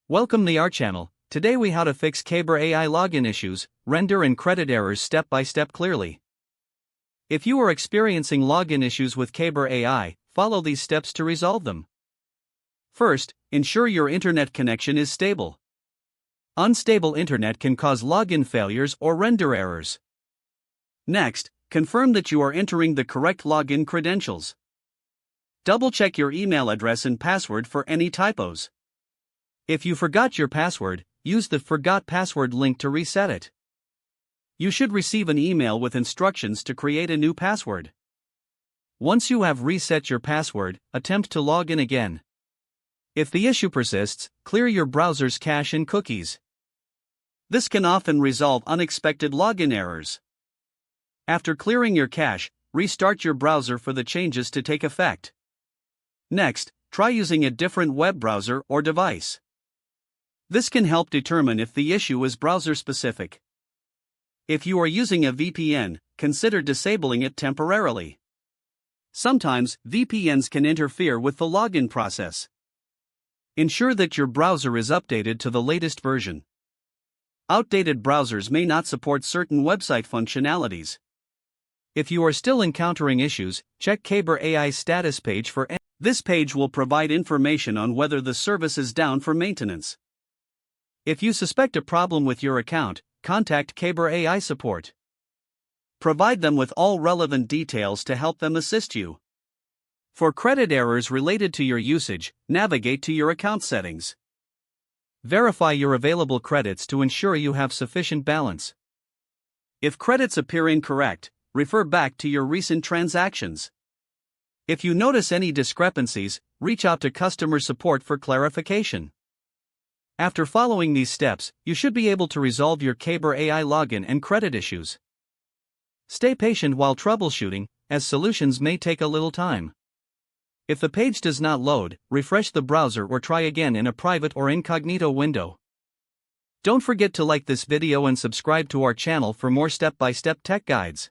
Welcome to our channel. Today we how to fix Kaiber AI login issues, render and credit errors step by step clearly. If you are experiencing login issues with Kaiber AI, follow these steps to resolve them. First, ensure your internet connection is stable. Unstable internet can cause login failures or render errors. Next, confirm that you are entering the correct login credentials. Double-check your email address and password for any typos. If you forgot your password, use the Forgot Password link to reset it. You should receive an email with instructions to create a new password. Once you have reset your password, attempt to log in again. If the issue persists, clear your browser's cache and cookies. This can often resolve unexpected login errors. After clearing your cache, restart your browser for the changes to take effect. Next, try using a different web browser or device. This can help determine if the issue is browser-specific. If you are using a VPN, consider disabling it temporarily. Sometimes, VPNs can interfere with the login process. Ensure that your browser is updated to the latest version. Outdated browsers may not support certain website functionalities. If you are still encountering issues, check Kaiber AI's status page for this page will provide information on whether the service is down for maintenance. If you suspect a problem with your account, contact Kaiber AI support. Provide them with all relevant details to help them assist you. For credit errors related to your usage, navigate to your account settings. Verify your available credits to ensure you have sufficient balance. If credits appear incorrect, refer back to your recent transactions. If you notice any discrepancies, reach out to customer support for clarification. After following these steps, you should be able to resolve your Kaiber AI login and credit issues. Stay patient while troubleshooting, as solutions may take a little time. If the page does not load, refresh the browser or try again in a private or incognito window. Don't forget to like this video and subscribe to our channel for more step-by-step tech guides.